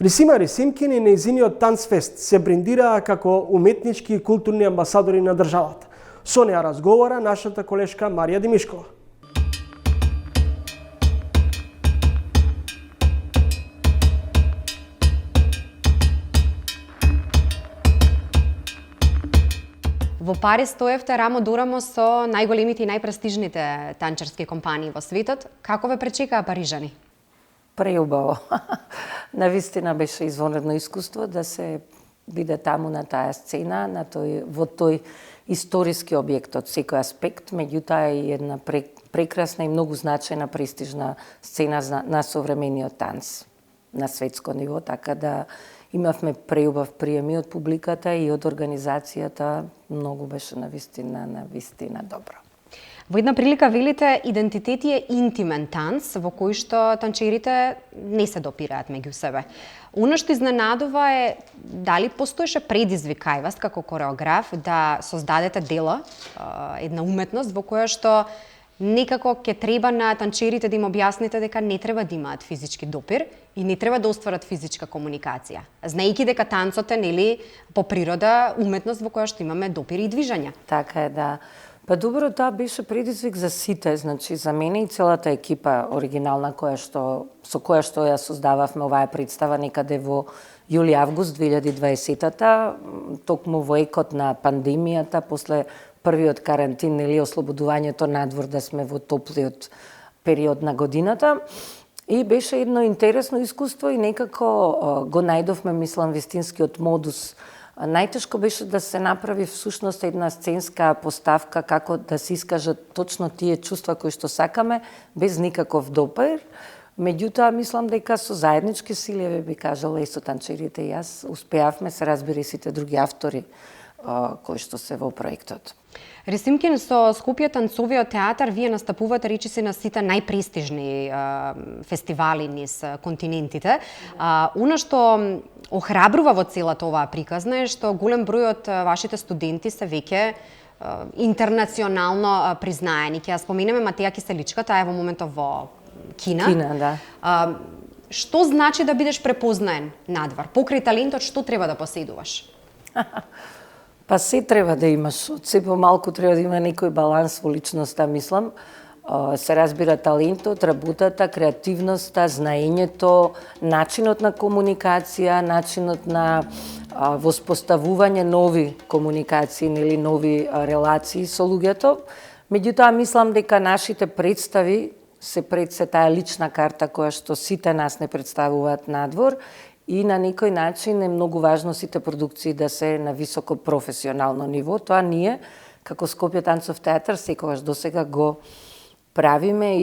Рисима Рисимкин и нејзиниот Танцфест се брендираа како уметнички и културни амбасадори на државата. Со неа разговара нашата колешка Марија Димишкова. Во Париз стоевте рамо до рамо со најголемите и најпрестижните танчарски компании во светот. Како ве пречекаа парижани? Преубаво. Навистина беше извонредно искуство да се биде таму на таа сцена, во тој историски објект од секој аспект, меѓутоа и една прекрасна и многу значајна престижна сцена на современиот танц на светско ниво, така да имавме преубав приеми од публиката и од организацијата, многу беше навистина добро. Во една прилика велите идентитет е интимен танц во кој што танчерите не се допираат меѓу себе. Оно што изненадува е дали постоеше предизвик кај вас како кореограф да создадете дело, една уметност во која што некако ќе треба на танчерите да им објасните дека не треба да имаат физички допир и не треба да остварат физичка комуникација. Знаејќи дека танцот е нели по природа уметност во која што имаме допири и движења. Така е, да. Па добро, тоа беше предизвик за сите, значи за мене и целата екипа оригинална со која што ја создававме оваа представа некаде во јули-август 2020-та, токму во екот на пандемијата, после првиот карантин или ослободувањето надвор да сме во топлиот период на годината. И беше едно интересно искуство и некако го најдовме, мислам, вистинскиот модус. Најтешко беше да се направи всушност една сценска поставка како да се искажат точно тие чувства кои што сакаме, без никаков допир. Меѓутоа, мислам дека со заеднички сили, би кажала и со танчерите и јас, успеавме, се разбира и сите други автори кои што се во проектот. Рисимкин, со Скопје танцовиот театар вие настапувате речиси на сите најпрестижни фестивали низ континентите. Оно што охрабрува во целата оваа приказна е што голем број од вашите студенти се веќе интернационално признаени. Ќе ја споменеме Матеја Киселичка, таа е во моментов во Кина. Кина, да. Што значи да бидеш препознаен надвор? Покрај талентот, што треба да поседуваш? Па се треба да имаш, од се помалку треба да има некој баланс во личноста, мислам. Се разбира талентот, работата, креативноста, знаењето, начинот на комуникација, начинот на воспоставување нови комуникации или нови релации со луѓето. Меѓутоа, мислам дека нашите представи се пред се таа лична карта која што сите нас не представуваат надвор и на некој начин е многу важно сите продукции да се на високо професионално ниво. Тоа ние, како Скопје танцов театар, секогаш досега го правиме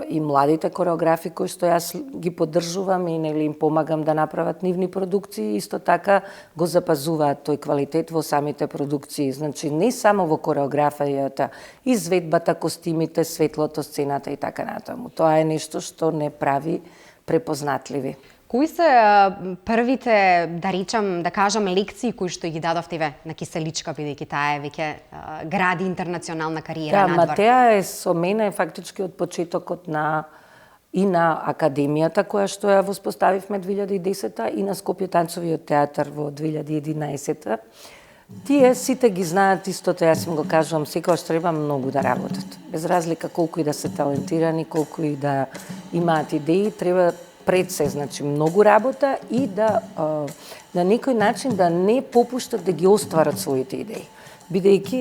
и младите кореографи кои што јас ги поддржувам и нели им помагам да направат нивни продукции, исто така го запазуваат тој квалитет во самите продукции. Значи не само во кореографијата, изведбата, костимите, светлото, сцената и така натаму. Тоа е нешто што не прави препознатливи. Кои се првите, да кажам, лекции кои што ги дадовте на Киселичка, бидејќи таа е веќе гради интернационална кариера надвор? Да, Матеја е со мене фактички од почетокот на академијата која што ја воспоставивме 2010-та и на Скопје танцовиот театар во 2011-та. Тие сите ги знаат истото, јас им го кажувам, секогаш треба многу да работат. Без разлика колку и да се талентирани, колку и да имаат идеи, треба пред се, значи многу работа и да на некој начин да не попуштат да ги остварат своите идеи. Бидејќи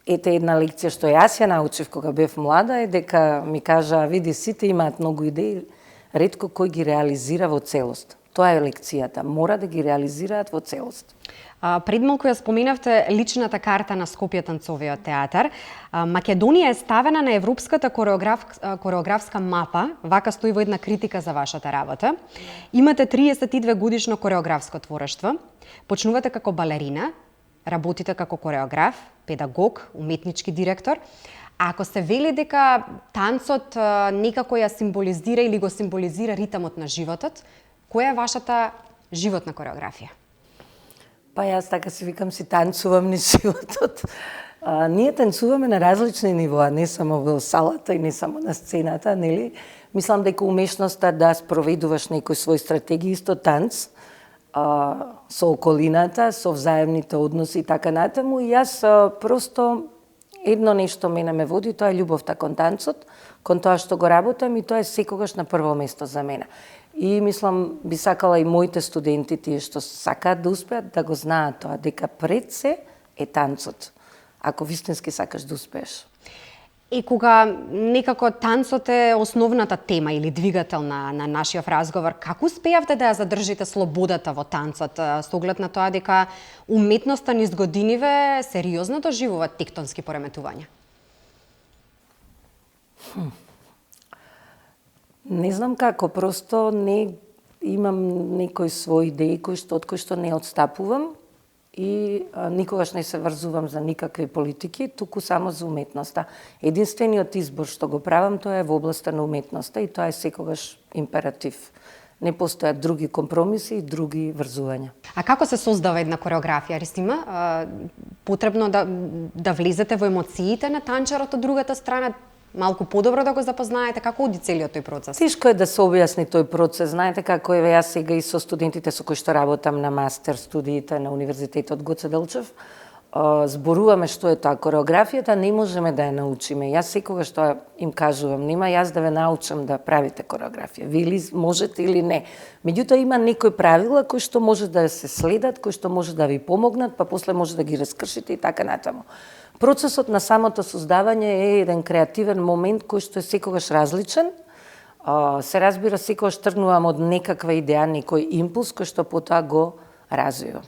ете една лекција што јас ја научив кога бев млада е дека ми кажа, види, сите имаат многу идеи, ретко кој ги реализира во целост. Тоа е лекцијата, мора да ги реализираат во целост. Пред малку ја споменавте личната карта на Скопје танцовиот театар. Македонија е ставена на европската кореографска мапа, вака стои во една критика за вашата работа. Имате 32 годишно кореографско творештво, почнувате како балерина, работите како кореограф, педагог, уметнички директор. А ако се вели дека танцот некако ја символизира или го символизира ритмот на животот, која е вашата животна кореографија? Па јас така си викам, си танцувам низ животот. Ние танцуваме на различни нивоа, не само во салата и не само на сцената, нели? Мислам дека умешноста да спроведуваш некој свој стратегија, исто танц, со околината, со взаемните односи и така натаму. И јас просто едно нешто мене ме води, тоа е љубовта кон танцот, кон тоа што го работам и тоа е секогаш на прво место за мене. И мислам, би сакала и моите студенти, тие што сакаат да успеат, да го знаат тоа, дека пред се е танцот, ако вистински сакаш да успееш. И кога некако танцот е основната тема или двигател на нашиот разговор, како успеавте да ја задржите слободата во танцот, со оглед на тоа дека уметноста низ годиниве сериозно доживува тектонски пореметувања? Не знам како, просто не имам некои своји идеи од кои што не отстапувам и никогаш не се врзувам за никакви политики, туку само за уметноста. Единствениот избор што го правам, тоа е во областа на уметноста и тоа е секогаш императив. Не постојат други компромиси и други врзувања. А како се создава една кореографија, Ристима? Потребно да влезете во емоциите на танчарот од другата страна, малку подобро да го запознаете, како оди целиот тој процес? Тешко е да се објасни тој процес. Знаете како е, јас сега и со студентите со кои што работам на мастер студиите на Универзитетот Гоце Делчев, зборуваме што е тоа кореографијата, не можеме да ја научиме. Јас секогаш тоа им кажувам, нема јас да ве научам да правите кореографија. Ви или можете или не. Меѓутоа има некои правила кои што може да се следат, кои што може да ви помогнат, па после може да ги раскршите и така натаму. Процесот на самото создавање е еден креативен момент кој што е секогаш различен. Се разбира, секогаш тргнувам од некаква идеја, некој импулс кој што потоа го развивам.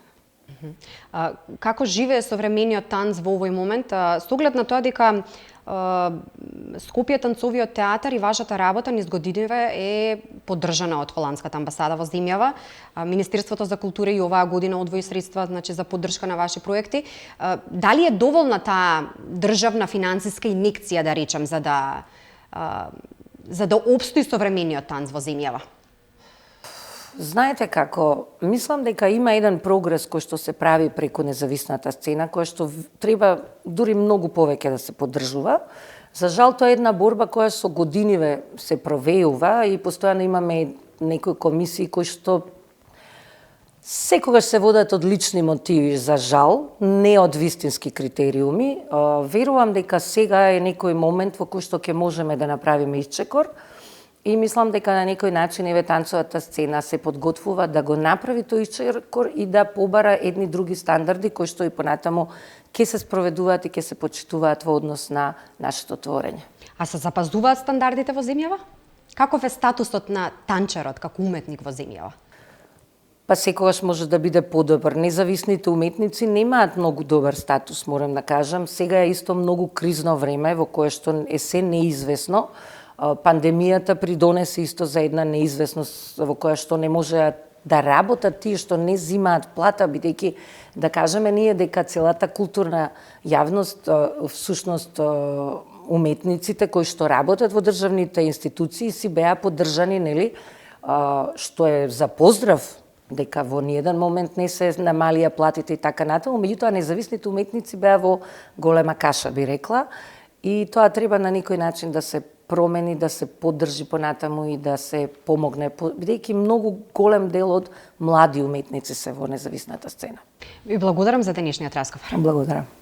Како живее современиот танц во овој момент, со оглед на тоа дека Скопје танцовиот театар и вашата работа низ годиниве е поддржана од холандската амбасада во земјава. Министерството за култура и оваа година одвои средства, значи, за поддршка на ваши проекти. Дали е доволна таа државна финансиска инекција, да речем, за да опстои современиот танц во земјава? Знаете како, мислам дека има еден прогрес кој што се прави преку независната сцена, која што треба дури многу повеќе да се поддржува. За жал, тоа е една борба која со годиниве се провеува и постојано имаме некои комисии кои што секогаш се водат од лични мотиви, за жал, не од вистински критериуми. Верувам дека сега е некој момент во кој што ќе можеме да направиме исчекор. И мислам дека на некој начин еве танцовата сцена се подготвува да го направи тој исчекор и да побара едни други стандарди кои што и понатаму ќе се спроведуваат и ќе се почитуваат во однос на нашето творење. А се запазуваат стандардите во земјава? Каков е статусот на танчарот како уметник во земјава? Па секогаш може да биде подобар. Независните уметници немаат многу добар статус, морам да кажам. Сега е исто многу кризно време во кое што е се неизвестно. Пандемијата придонесе исто за една неизвестност во која што не може да работат тие што не зимаат плата, бидејќи, да кажеме ние, дека целата културна јавност, всушност уметниците кои што работат во државните институции си беа поддржани, нели, што е за поздрав, дека во ниеден момент не се намалија платите и така натаму, меѓутоа независните уметници беа во голема каша, би рекла, и тоа треба на некој начин да се промени, да се поддржи понатаму и да се помогне, бидејќи многу голем дел од млади уметници се во независната сцена. Ви благодарам за денешниот разговор. Благодарам.